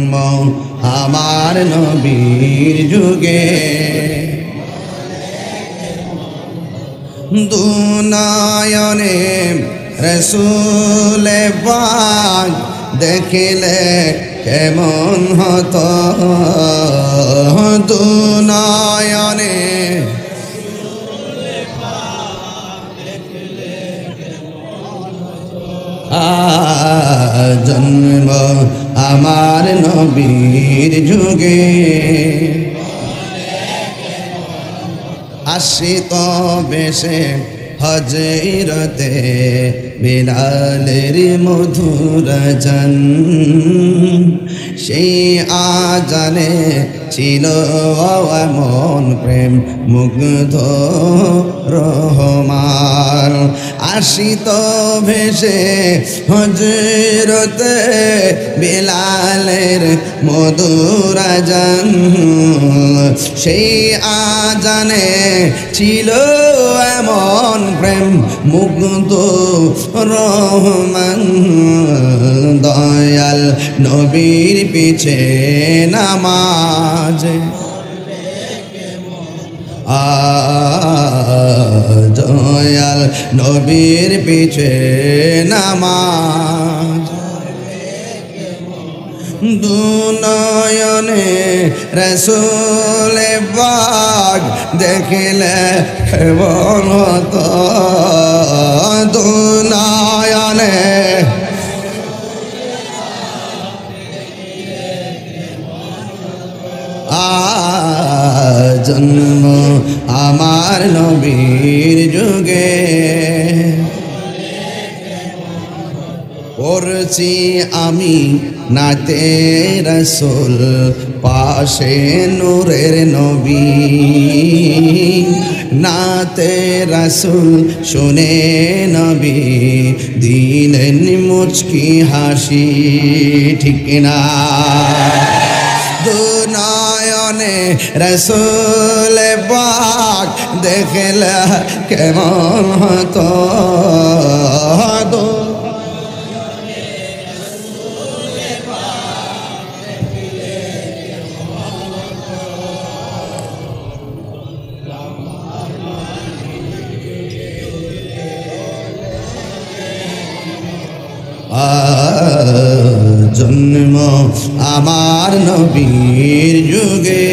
জন্ম আমার নবীর যুগে দুনয়নে রসূল পাক দেখিলে কেমন হতো দুনয়নে জন্ম আমার নবীর যুগে আসিত বেশে হজরতে বিলালের মধুর জান সেই আজানে ছিল মন প্রেম মুগ্ধ রহমান আসিত ভেসে হজরতে বিলালের মধুর জান সেই আজানে ছিল এমন প্রেম মুগ্ধ রহমান দয়াল নবীর পিছে নামাজ দয়াল নবীর পিছে নামাজ দুনয়নে রসূল পাক দেখিলে কেমন হতো দুনয়নে জন্ম আমার নবীর যুগে পড়ছি আমি নাতে রসূল পাশে নূরের নবী নাতে রসূল শুনে নবী দিলেন মুচকি হাসি ঠিক না দুনয়নে রসূল পাক দেখলে কেমন হতো জন্ম আমার নবীর যুগে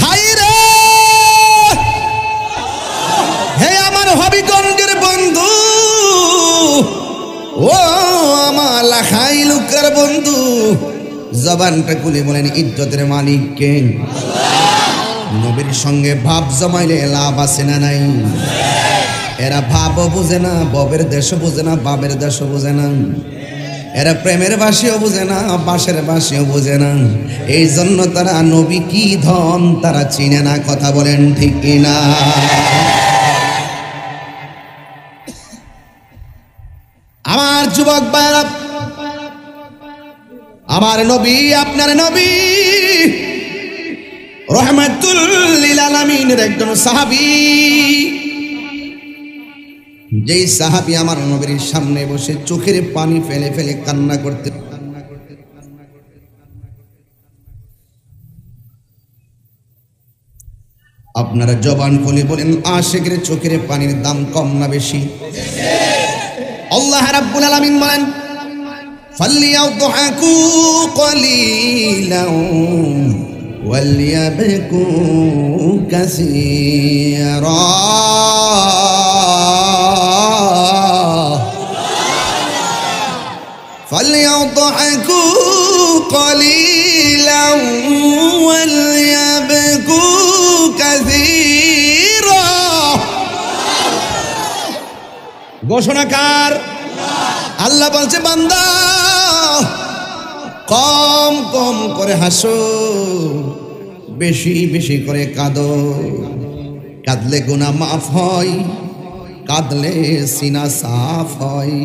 হায়রে হে আমার হবিগঞ্জের বন্ধু ও আমার লাখাই লুকের বন্ধু জবানটা খুলে বলেন ইজ্জতের মালিক কে নবীর সঙ্গে ভাব জমাইলে লাভ আছে না নাই এরা ভাবও বুঝে না ববের দেশও বুঝে না বাবের দেশও বুঝে না এরা প্রেমের বাসিও বুঝে না বাসের বাসিও বুঝে না এই জন্য তারা নবী কি ধন তারা চিনে না কথা বলেন ঠিক কিনা আমার যুবক ভাইরা আমার নবী আপনার নবী রহমাতুল লিল আলামিনের একজন সাহাবী যেই সাহাবী আমার নবীর সামনে বসে চোখের পানি ফেলে ফেলে কান্না করতে আপনারা জবান খুলে বলেন আশিকের চোখের পানির দাম কম না বেশি আল্লাহ রাব্বুল আলামিন বলেন ফালিয়াদহাকু কলিলাও ওয়ালিয়াবকু কাসীরা فليضحكوا قليلا وليبكوا كثيرا ঘোষণাকার আল্লাহ বলছে বান্দা কম কম করে হাসো বেশি বেশি করে কাঁদো কাঁদলে গুনাহ মাফ হয় কাঁদলে সিনা সাফ হয়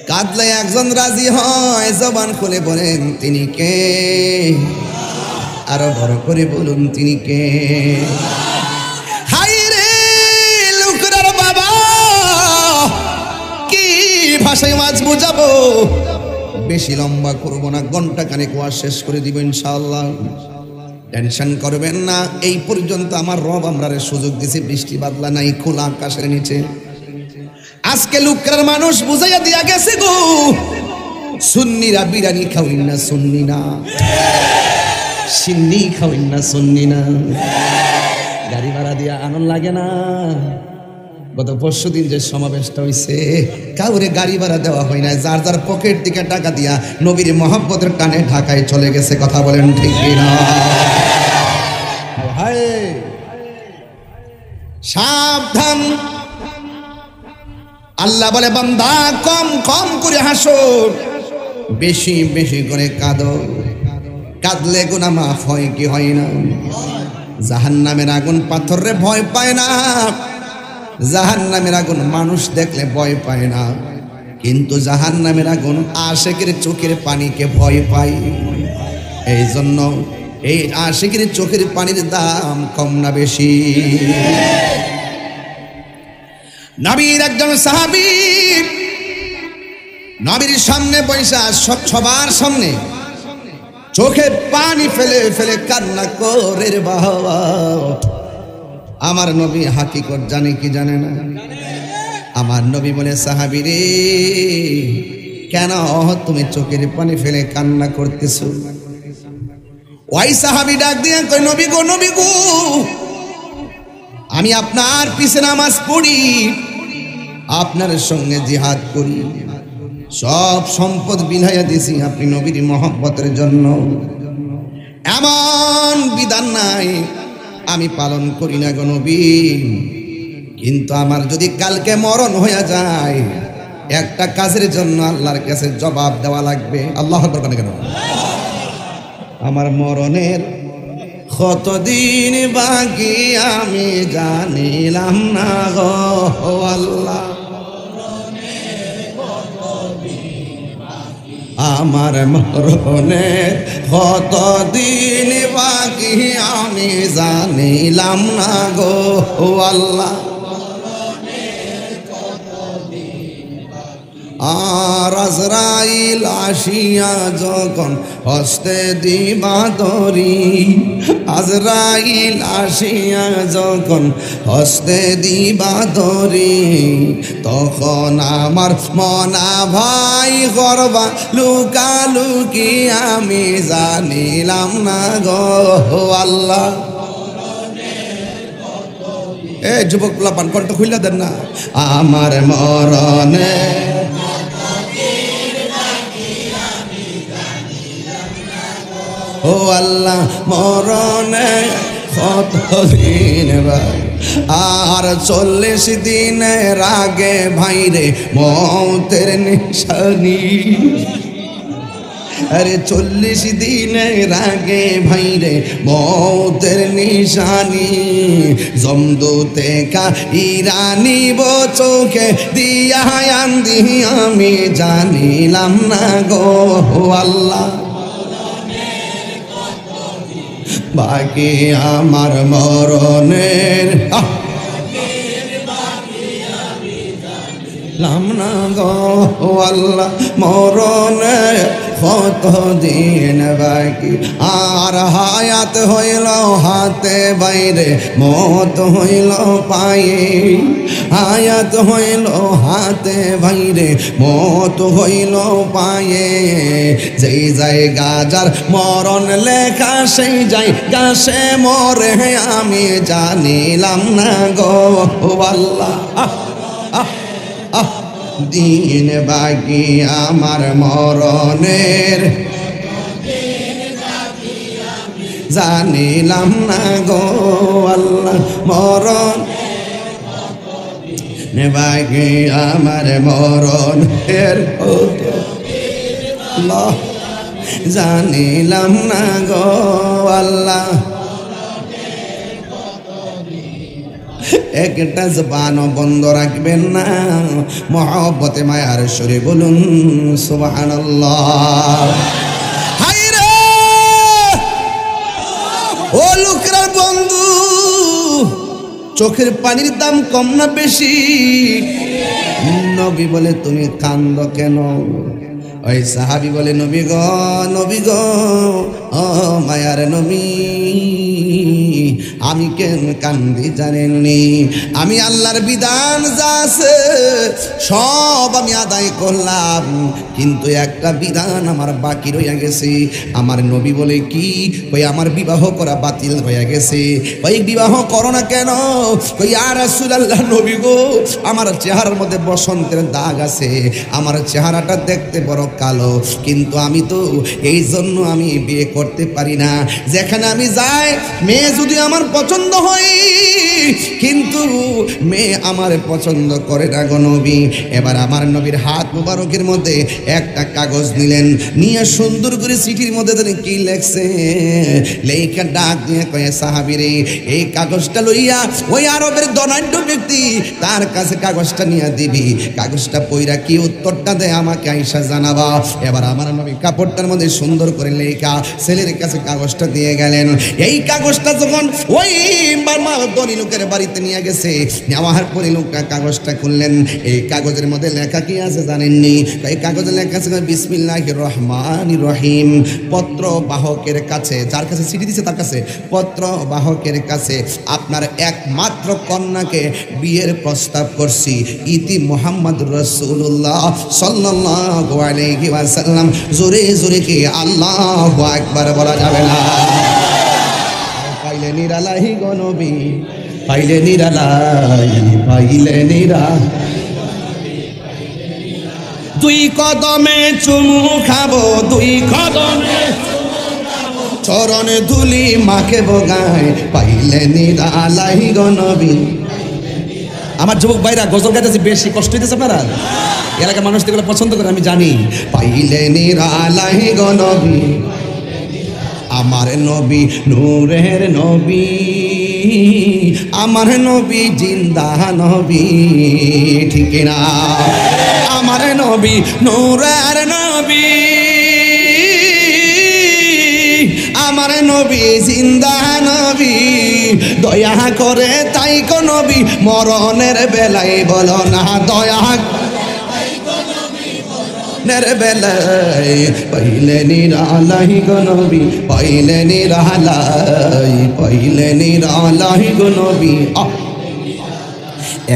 কাঁদলে একজন রাজি হয় জবান খুলে বলেন তিনি কে আরো বড় করে বলুন তিনি কে হায় রে লোকরার বাবা কি ভাষায় ওয়াজ বুঝাবো, বেশি লম্বা করবো না, ঘন্টা খানেক ওয়াজ শেষ করে দিব ইনশাআল্লাহ। টেনশন করবেন না, এই পর্যন্ত আমার রব আমরারে সুযোগ দিছে, বৃষ্টি বাদলা নাই, খোলা আকাশের নিচে। আজকে লুকরার মানুষ বুঝাইয়া দিয়া গেছে গো, সুন্নিরা বিরিয়ানি খাওয়াইন না, সুন্নি না, সিন্নি খাওয়াইন না, সুন্নি না। গাড়ি ভাড়া দিয়া আনন্দ লাগে না? গত পরশুদিন যে সমাবেশটা হইছে, কাউরে গাড়ি ভাড়া দেওয়া হয় না, যার যার পকেট থেকে টাকা দিয়া নবীর মহব্বতের টানে ঢাকায় চলে গেছে। কথা বলেন ঠিক না? সাবধান, আল্লাহ বলে বান্দা কম কম করে হাসো, বেশি বেশি করে কাঁদো, কাঁদলে গুনাহ মাফ হয় কি হয় না? জাহান্নামের আগুন পাথরে ভয় পায় না, জাহান্নামের আগুন মানুষ দেখলে ভয় পায় না, কিন্তু জাহান্নামের আগুন আশিকের চোখের পানিকে ভয় পায়। এই জন্য এই আশিকের চোখের পানির দাম কম না বেশি? নবীর একজন সাহাবী নবীর সামনে বৈশা সবার সামনে চোখে পানি ফেলে ফেলে কান্না করে রে বাবা। আমার নবী হাকিকত জানে কি জানে না? আমার নবী বলে, সাহাবী রে, কেন তুমি চোখের পানি ফেলে কান্না করতেছো? ওই সাহাবী ডাক দিয়ে কয়, নবী গো, নবী গো, আমি আপনার পিছে নামাজ পড়ি, আপনার সঙ্গে জিহাদ করি, সব সম্পদ বিলাইয়া দিছি আপনি নবীর মহব্বতের জন্য। এমন বিধান নাই আমি পালন করি না গো নবী, কিন্তু আমার যদি কালকে মরণ হয়ে যায়, একটা কাজের জন্য আল্লাহর কাছে জবাব দেওয়া লাগবে। আল্লাহ আকবার কেন? আমার মরণের কতদিন বাকি আমি জানিলাম না গো আল্লাহ, আমার মরণের কতদিন বাকি আমি জানিলাম না গো আল্লাহ। আর আজরাইল আসিয়া যখন হস্তে দিবা ধরি, আজরাইল আসিয়া যখন হস্তে দিবা ধরি, তখন আমার মনা ভাই করবা লুকালুকি আমি জানিলাম না গো আল্লাহ। এ যুবক পোলাপান কণ্ঠ খুইলা দেন না। আমার মরণে ও আল্লাহ মরণে কতদিন ভাই, আর 40 দিনের আগে ভাইরে মৌতের নিশানি, আরে 40 দিনের আগে ভাইরে মৌতের নিশানি, জমদূতে কা ইরানি বো চোখে দিয়া আন্দি আমি জানিলাম না গো আল্লাহ। বাকি আমার মরণের লাম না গো আল্লাহ, মরণের কতদিন বাকি, আর হায়াত হইল হাতে বাইরে মত হইল পায়ে, হায়াত হইল হাতে বাইরে মত হইল পায়ে, যেই জায়গা যার মরণ লেখা সেই জায়গা সে মরে আমি জানিলাম না গো আল্লাহ। দিন বাকি আমার মরণের জানিলাম না গো আল্লাহ, মরণ বাকি আমার মরণের জানিলাম না গো আল্লাহ। একটা জবানও বন্ধ রাখবেন না, মহব্বতে মায়ার সুরে বলুন সুবহানাল্লাহ। হায়রে ও লুকরার বন্ধু, চোখের পানির দাম কম না বেশি? নবী বলে তুমি কান্দো কেন? ওই সাহাবী বলে নবী গো ও মায়ার নবী, আমি কেন কান্দি জানেননি? আমি আল্লাহর বিধান যা আছে সব আমি আদায় করলাম, কিন্তু একটা বিধান আমার বাকি রয়ে গেছে। আমার নবী বলে কি? ওই আমার বিবাহ করা বাতিল হয়ে গেছে। ওই বিবাহ করো না কেন? ওই ইয়া রাসূলুল্লাহ নবী গো, আমার চেহারার মধ্যে বসন্তের দাগ আছে, আমার চেহারাটা দেখতে বড় কালো, কিন্তু আমি তো এই জন্য আমি বিয়ে করতে পারি না। যেখানে আমি যাই মেয়ে যদি আমার পছন্দ হয়, কিন্তু মেয়ে আমার পছন্দ করে না গো নবী। এবার আমার নবীর হাত মুবারকের মধ্যে একটা কাগজ নিলেন, নিয়ে সুন্দর করে চিঠির মধ্যে তিনি কি লেখছে, লেখা ডাক দিয়ে কয়ে সাহাবী রে, এই কাগজটা লইয়া ওই আরবের ধনাঢ্য ব্যক্তি তার কাছে কাগজটা নিয়ে দিবি, কাগজটা পইরা কি উত্তরটা দেয় আমাকে আইসা জানাবা। এবার আমার নবী কাপড়টার মধ্যে সুন্দর করে লেখা ছেলের কাছে কাগজটা দিয়ে গেলেন। এই কাগজটা যখন ওই ধনী লোকের বাড়িতে নিয়ে গেছে, নেওয়ার পরে লোকটা কাগজটা খুললেন। এই কাগজের মধ্যে লেখা কি আছে জানেননি? এই কাগজে লেখা আছে বিসমিল্লাহির রহমানির রহিম, পত্র বাহকের কাছে, যার কাছে চিঠি দিছে তার কাছে, পত্র বাহকের কাছে আপনার একমাত্র কন্যাকে বিয়ের প্রস্তাব করছি, ইতি মুহাম্মদুর রাসূলুল্লাহ সাল্লাল্লাহু আলাইহি ওয়াসাল্লাম। জোরে জোরে কি আল্লাহু আকবার বলা যাবে না? পাইলে নিরালাই গো নবী, পাইলে নিরালাই, পাইলে নিরা, দুই কদমে চুমু খাবো, দুই কদমে চরণ ধুলি মাকে বগায়, পাইলে নিরালাই গো নবী। আমার যুবক ভাইরা গজল গাইতেছে, বেশি কষ্ট হইতেছে আপনারা? এলাকার মানুষ এগুলো পছন্দ করে আমি জানি। পাইলে নিরালাই গো নবী, আমার নবী নূরের নবী, আমার নবী জিন্দা নবী, ঠিক না? আমার নবী নূরের নবী, আমার নবী জিন্দা নবী, দয়া করে তাই কো নবী মরণের বেলায় বলো না দয়া নের বেলায়, পাইলে নিরালাই গো নবী, পাইলে নিরালাই, পাইলে নিরালাই গো নবী।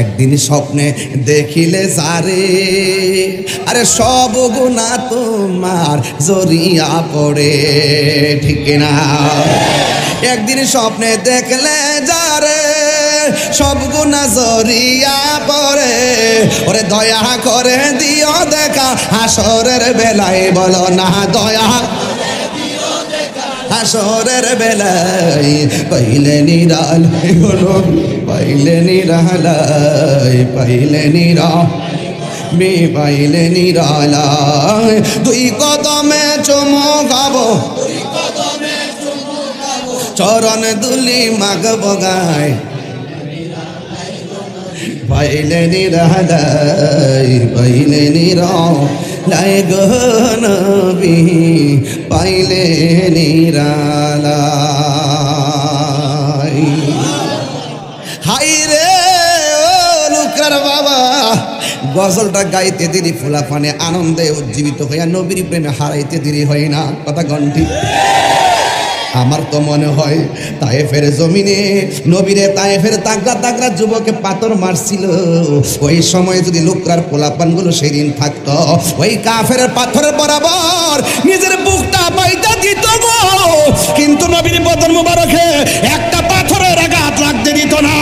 একদিন স্বপ্নে দেখিলে যারে, আরে সব গুনাহ তোমার জড়িয়া পড়ে, ঠিক না? একদিন স্বপ্নে দেখলে যারে সব গুনাহ জড়িয়া পড়ে, ওরে দয়া করে দিও দেখা হাসরের বেলায় বলো না দয়া, হাসরের বেলায় পাইলে নিরালাই গো নবী, পাইলে নিরালাই, পাইলে নিরালাই, পাইলে নিরালাই, দুই কদমে চুমু খাবো, চরণ দুলি মাগ বগায়, পাইলে নিরালাই, পাইলে নিরালাই গো নবী, পাইলে নিরালাই। হাই রে ও লুকরার বাবা, গজলটা গাইতে দেরি ফুলাফানে আনন্দে উজ্জীবিত হইয়া নবীর প্রেমে হারাইতে দেরি হয় না, কথা গন্ঠি। আমার তো মনে হয় তায়েফের জমিনে নবীরে তায়েফের তাগড়া তাগড়া যুবকে পাথর মারছিল, ওই সময় যদি লোকরার পোলাপানগুলো সেদিন থাকতো, ওই কাফের পাথরের বরাবর নিজের বুকটা বাইটা দিত গো, কিন্তু নবীর বদন মুবারকে একটা পাথরের আঘাত লাগতে দিত না।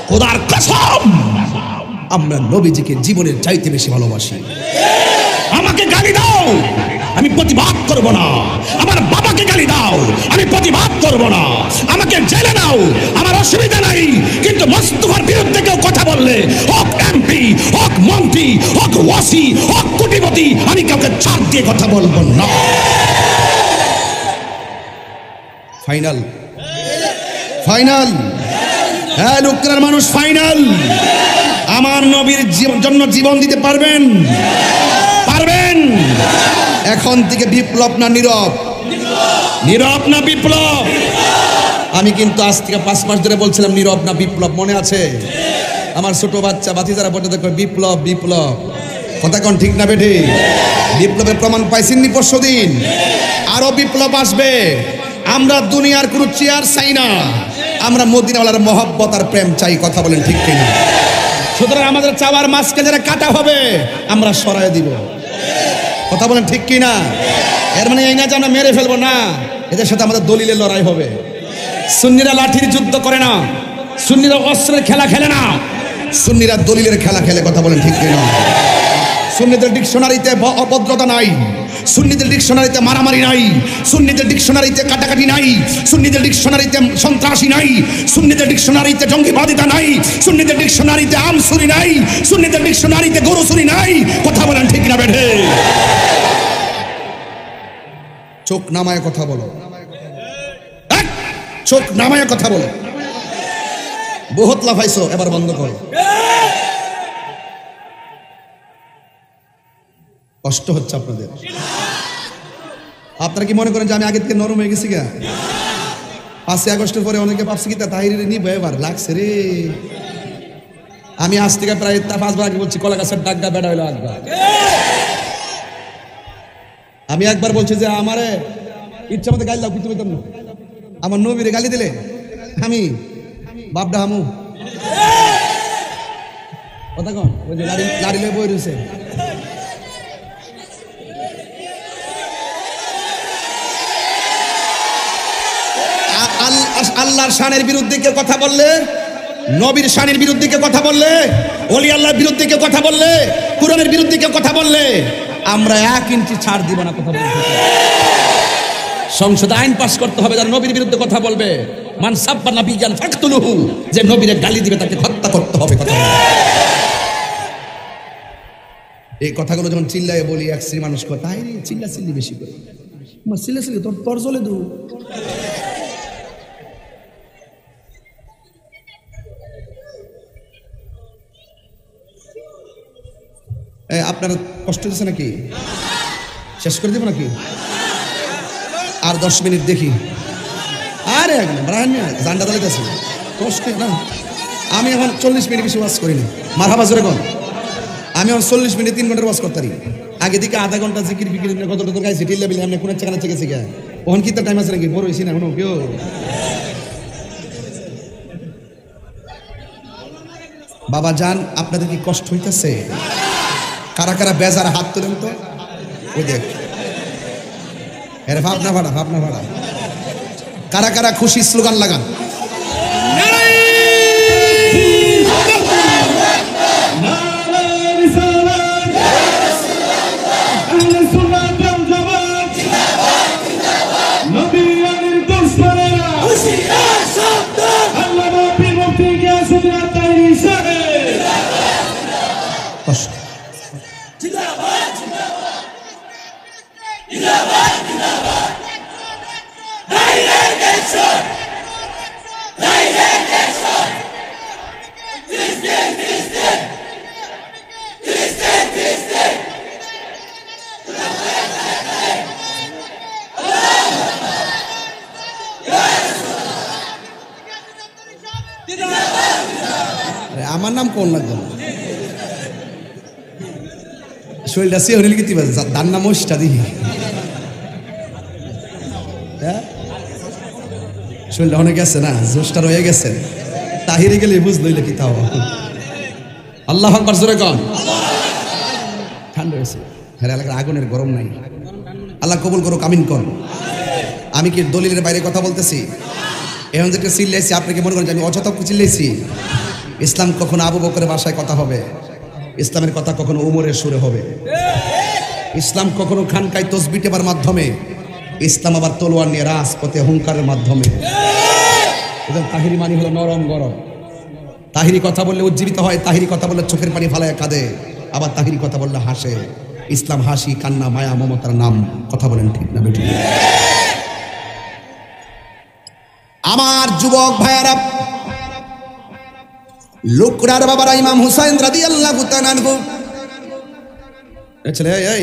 খোদার কসম, আমরা নবীজিকে জীবনের চাইতে বেশি ভালোবাসি। আমাকে গালি দাও, আমি প্রতিবাদ করব না। আমার বাবাকে গালি দাও, আমি প্রতিবাদ করব না। আমাকে জেলে দাও, আমার অসুবিধা নাই, কিন্তু মোস্তফার বিরুদ্ধে কেউ কথা বললে, হোক এমপি, হোক মন্ত্রী, হোক ওয়াসি, হোক কোটিপতি, আমি কাউকে ছাড় দিয়ে কথা বলবো না। Final final. হ্যাঁ, লুকরার মানুষ ফাইনাল। আমার নবীর জন্য জীবন দিতে পারবেন? পারবেন? এখন থেকে বিপ্লব না নীরব? নীরব না বিপ্লব? আমি কিন্তু আজ থেকে 5 মাস ধরে বলছিলাম নীরব না বিপ্লব, মনে আছে? আমার ছোট বাচ্চা বাতিজারা পর্যন্ত বিপ্লব বিপ্লব, কথা কোন ঠিক না বেঠি? বিপ্লবের প্রমাণ পাইছেননি পরশুদিন? আরো বিপ্লব আসবে। আমরা দুনিয়ার কোনো চেয়ার চাই না, আমরা মদিনাওয়ালার মহব্বত আর প্রেম চাই, কথা বলেন ঠিক কিনা? সুতরাং আমাদের চাওয়ার মাছকে যারা কাটা হবে আমরা সরাই দিব, কথা বলেন ঠিক কিনা? এর মানে এই না যে আমরা মেরে ফেলবো না, এদের সাথে আমাদের দলিলের লড়াই হবে। সুন্নিরা লাঠির যুদ্ধ করে না, সুন্নিরা অস্ত্রের খেলা খেলে না, সুন্নিরা দলিলের খেলা খেলে, কথা বলেন ঠিক কিনা? সুন্নিদের ডিকশনারিতে অভদ্রতা নাই, সুন্নিদের ডিকশনারিতে মারামারি নাই, সুন্নিদের ডিকশনারিতে কাটাকাটি নাই, সুন্নিদের ডিকশনারিতে সন্ত্রাসী নাই, সুন্নিদের ডিকশনারিতে জঙ্গিবাদিতা নাই, সুন্নিদের ডিকশনারিতে আমসুরি নাই, সুন্নিদের ডিকশনারিতে গরুসুরি নাই, কথা বলেন ঠিক না বেঠে? চোখ নামায় কথা বলো, চোখ নামায় কথা বলো। বহুত লাফাইছো, এবার বন্ধ করো। কষ্ট হচ্ছে আপনাদের। আপনারা কি মনে করেন যে আমি আগে থেকে নরম হয়ে গেছি? 5 আগস্টের পরে অনেকে ভাবছি কি তাহিরি নিব, এবার লাগছে রে। আমি আজ থেকে প্রায় 5 বার আগে বলছি কলা গাছের ডাগা বেড়া হইলো একবার। আমি একবার বলছি যে আমারে ইচ্ছা মতো গালি দাও, কিন্তু পেতাম না। আমার নবীরে গালি দিলে আমি বাপডা হামু, কথা কন? ওই যে লাড়ি লয়ে বই রয়েছে। আল্লাহর শানের বিরুদ্ধে কেউ কথা বললে, নবীর শানের বিরুদ্ধে কেউ কথা বললে, ওলি আল্লাহর বিরুদ্ধে কেউ কথা বললে, কুরআনের বিরুদ্ধে কেউ কথা বললে আমরা 1 ইঞ্চি ছাড় দিব না, কথা বলতে। সংসদে আইন পাস করতে হবে যারা নবীর বিরুদ্ধে কথা বলবে, মান সাব্বা নাবিয়ান ফাকতুলুহু, যে নবীরে গালি দিবে তাকে হত্যা করতে হবে, কথা বলতে। এই কথাগুলো যখন চিল্লায় বলি, এক শ্রী মানুষ কথা তাই চিল্লা চিল্লি বেশি করে, চিল্লা চিল্লি তোর চলে দু। আপনার কষ্ট হচ্ছে নাকি? শেষ করে দেবো নাকি? আর 10 মিনিট দেখি। আরে জান্ডা দাঁড়াইতেছে কষ্ট না। আমি এখন 40 মিনিট বেশি ওয়াজ করিনি। মারহাবা জোরে কোন? আমি এখন 40 মিনিট 3 ঘন্টার ওয়াজ করতে পারি। আগে দিকে আধা ঘন্টা জিকির বিকির কত গাইছি, টিল্লা বিলে আপনি কোন চাকানা চেকেছি গা। ওখান কি তার টাইম আছে নাকি? বড় হয়েছি না এখনো কেউ? বাবা জান, আপনাদের কি কষ্ট হইতেছে? কারা কারা বেজার হাত তোলেন তো? ওই দেখ, এর ভাবনা ভাড়া, ভাবনা ভাড়া। কারা কারা খুশি স্লোগান লাগান? আমার নাম কোন লাগবে? শরীরটা সে হলে কি দান নাম ওষটা দিই, শরীরটা অনেক গেছে না, জোশটা রয়ে গেছে। তাহিরে গেলে বুঝলইলে কি তাও। আল্লাহ আকবার জোরে কন। ঠান্ডা হয়েছে, হ্যাঁ এলাকার আগুনের গরম নাই। আল্লাহ কবুল করো, কামিন কর। আমি কি দলিলের বাইরে কথা বলতেছি? এখন যেটা চিল্লাইছি, আপনাকে মনে করেন যে আমি অযথা চিল্লাইছি? ইসলাম কখনো আবু বকরের ভাষায় কথা হবে, ইসলামের কথা কখনো উমরের সুরে হবে। ইসলাম কখনো খানকায় তসবিহ টেপার মাধ্যমে, ইসলাম আবার তলোয়ার নিয়ে রাজপথে হুঙ্কারের মাধ্যমে। তাহিরি মানি হলো নরম গরম। তাহিরি কথা বললে উজ্জীবিত হয়, তাহিরি কথা বললে চোখের পানি ফালায় কাঁদে, আবার তাহিরি কথা বললে হাসে। ইসলাম হাসি, কান্না, মায়া, মমতার নাম, কথা বলেন ঠিক না বেঠিক? আমার যুবক ভাইয়ারা, লুকরার বাবারা ইমাম হুসাইন রাদিয়াল্লাহু তাআলা আনহু ছেলে এই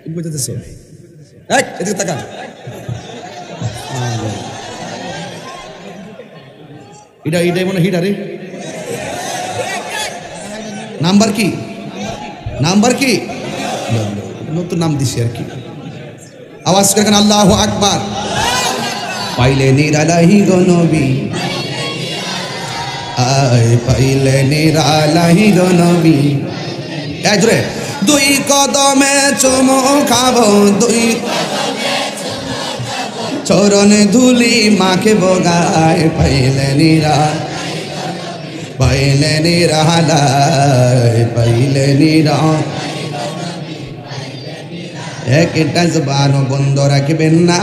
কি বুঝতেছ এক এদিকে তাকা এটাই মনে হিটারে নাম্বার কি নতুন নাম দিছি আর কি আওয়াজ করেন আল্লাহু আকবার পাইলে নিরালাহি গো নবী আয় পাইলে নিরালাহি গো নবী এই ধরে দুই কদমে চুমু খাবো দুই চরণে ধুলি মাকে বগায় পাইলে নিরা একটা জবানও বন্ধ রাখবেন না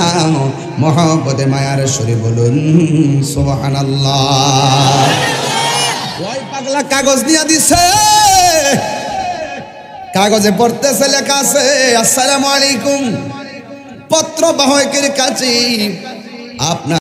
মহব্বতে মায়ার সুরে বলুন সুবহানাল্লাহ। ওই পাগলা কাগজ নিয়ে দিছে, কাগজে পড়তেছে লেখা আছে আসসালামু আলাইকুম, পত্র বাহকের কাছে আপনার